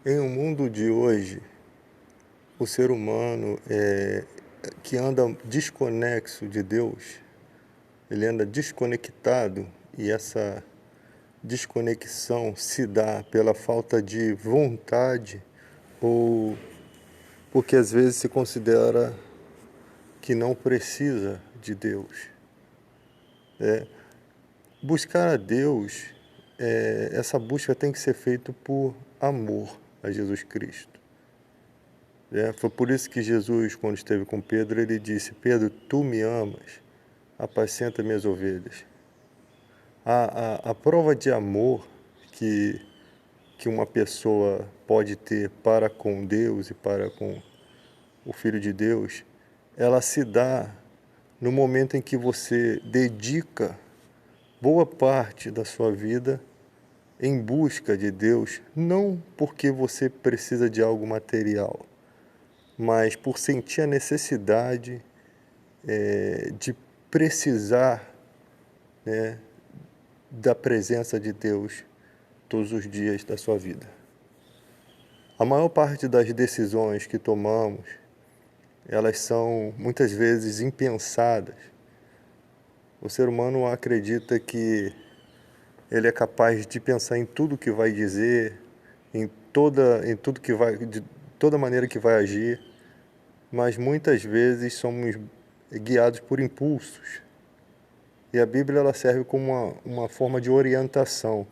Em um mundo de hoje, o ser humano que anda desconexo de Deus, ele anda desconectado e essa desconexão se dá pela falta de vontade ou porque às vezes se considera que não precisa de Deus. Buscar a Deus, essa busca tem que ser feita por amor a Jesus Cristo. Foi por isso que Jesus, quando esteve com Pedro, ele disse: Pedro, tu me amas, apacenta minhas ovelhas. A prova de amor que uma pessoa pode ter para com Deus e para com o Filho de Deus, ela se dá no momento em que você dedica boa parte da sua vida em busca de Deus, não porque você precisa de algo material, mas por sentir a necessidade de precisar, né, da presença de Deus todos os dias da sua vida. A maior parte das decisões que tomamos, elas são muitas vezes impensadas. O ser humano acredita que ele é capaz de pensar em tudo que vai dizer, em tudo que vai, de toda maneira que vai agir, mas muitas vezes somos guiados por impulsos. E a Bíblia ela serve como uma forma de orientação.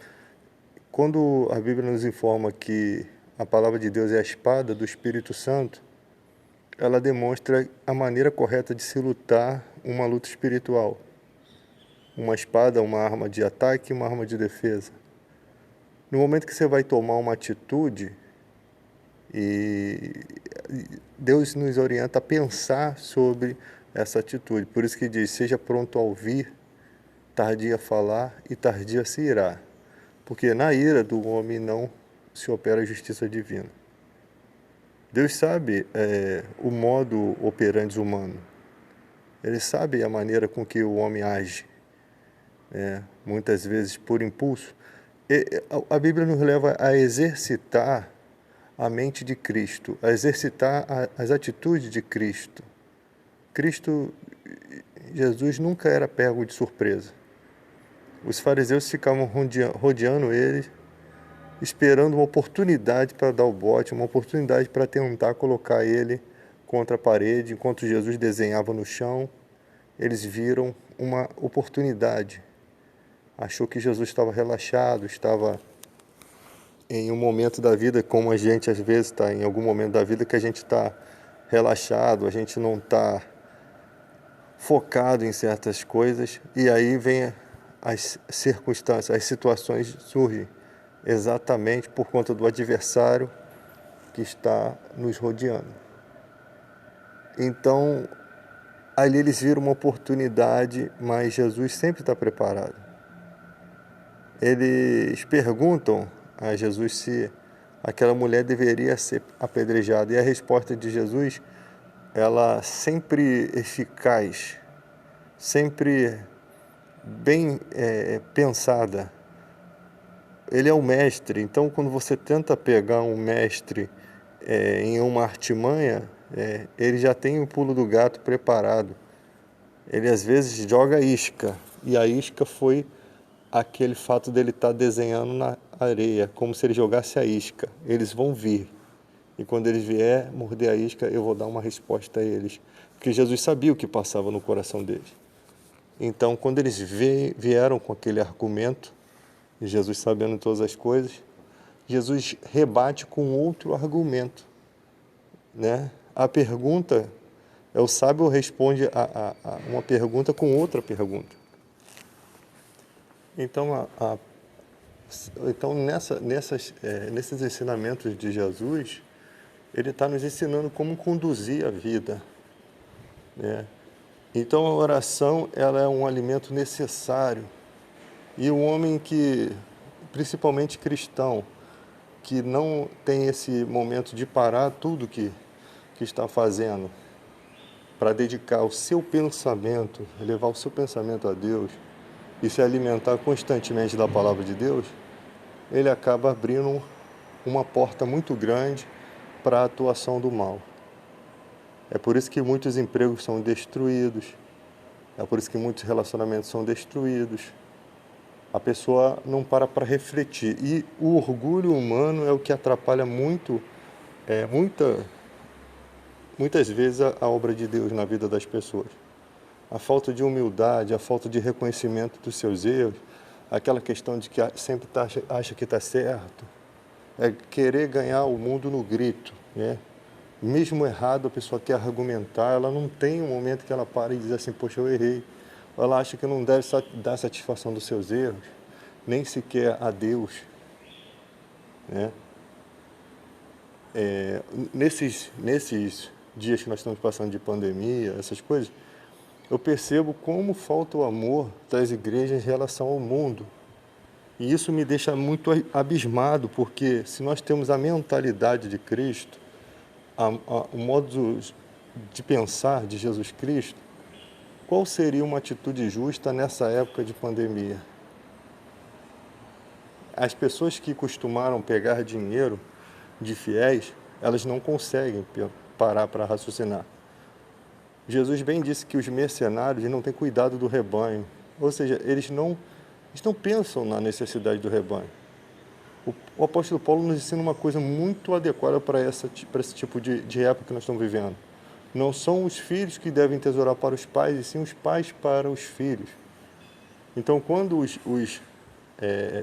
Quando a Bíblia nos informa que a palavra de Deus é a espada do Espírito Santo, ela demonstra a maneira correta de se lutar uma luta espiritual. Uma espada, uma arma de ataque e uma arma de defesa. No momento que você vai tomar uma atitude, e Deus nos orienta a pensar sobre essa atitude. Por isso que diz: seja pronto a ouvir, tardio a falar e tardio a se irar. Porque na ira do homem não se opera a justiça divina. Deus sabe o modo operandi humano. Ele sabe a maneira com que o homem age, muitas vezes por impulso. A Bíblia nos leva a exercitar a mente de Cristo, a exercitar as atitudes de Cristo. Jesus nunca era pego de surpresa. Os fariseus ficavam rodeando ele, esperando uma oportunidade para dar o bote, uma oportunidade para tentar colocar ele contra a parede. Enquanto Jesus desenhava no chão, eles viram uma oportunidade. Achou que Jesus estava relaxado, estava em um momento da vida, como a gente às vezes está em algum momento da vida que a gente está relaxado, a gente não está focado em certas coisas, e aí vem as circunstâncias, as situações surgem exatamente por conta do adversário que está nos rodeando. Então, ali eles viram uma oportunidade, mas Jesus sempre está preparado. Eles perguntam a Jesus se aquela mulher deveria ser apedrejada, e a resposta de Jesus, ela sempre eficaz, sempre bem pensada. Ele é o mestre, então quando você tenta pegar um mestre em uma artimanha, ele já tem o pulo do gato preparado. Ele às vezes joga isca, e a isca foi aquele fato dele estar desenhando na areia, como se ele jogasse a isca. Eles vão vir, e quando eles vier morder a isca, eu vou dar uma resposta a eles, porque Jesus sabia o que passava no coração deles. Então, quando eles vieram com aquele argumento, e Jesus sabendo todas as coisas, Jesus rebate com outro argumento, né? A pergunta, o sábio responde a uma pergunta com outra pergunta. Então, nesses ensinamentos de Jesus, ele está nos ensinando como conduzir a vida, né? Então, a oração ela é um alimento necessário. E o homem que, principalmente cristão, que não tem esse momento de parar tudo que está fazendo para dedicar o seu pensamento, levar o seu pensamento a Deus e se alimentar constantemente da palavra de Deus, ele acaba abrindo uma porta muito grande para a atuação do mal. É por isso que muitos empregos são destruídos, é por isso que muitos relacionamentos são destruídos. A pessoa não para refletir. E o orgulho humano é o que atrapalha muitas vezes a obra de Deus na vida das pessoas. A falta de humildade, a falta de reconhecimento dos seus erros, aquela questão de que sempre acha que está certo, é querer ganhar o mundo no grito, né? Mesmo errado, a pessoa quer argumentar, ela não tem um momento que ela para e diz assim, poxa, eu errei. Ela acha que não deve dar satisfação dos seus erros, nem sequer a Deus, né? Nesses dias que nós estamos passando de pandemia, essas coisas, eu percebo como falta o amor das igrejas em relação ao mundo. E isso me deixa muito abismado, porque se nós temos a mentalidade de Cristo, o modo de pensar de Jesus Cristo, qual seria uma atitude justa nessa época de pandemia? As pessoas que costumaram pegar dinheiro de fiéis, elas não conseguem parar para raciocinar. Jesus bem disse que os mercenários não têm cuidado do rebanho, ou seja, eles não pensam na necessidade do rebanho. O apóstolo Paulo nos ensina uma coisa muito adequada para esse tipo de época que nós estamos vivendo. Não são os filhos que devem tesourar para os pais, e sim os pais para os filhos. Então, quando os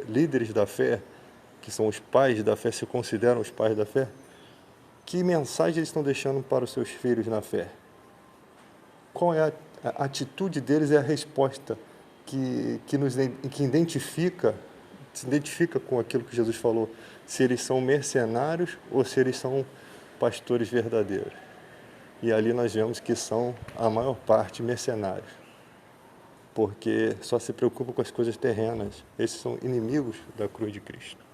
líderes da fé, que são os pais da fé, se consideram os pais da fé, que mensagem eles estão deixando para os seus filhos na fé? Qual é a atitude deles? É a resposta que se identifica com aquilo que Jesus falou, se eles são mercenários ou se eles são pastores verdadeiros. E ali nós vemos que são, a maior parte, mercenários, porque só se preocupam com as coisas terrenas. Esses são inimigos da cruz de Cristo.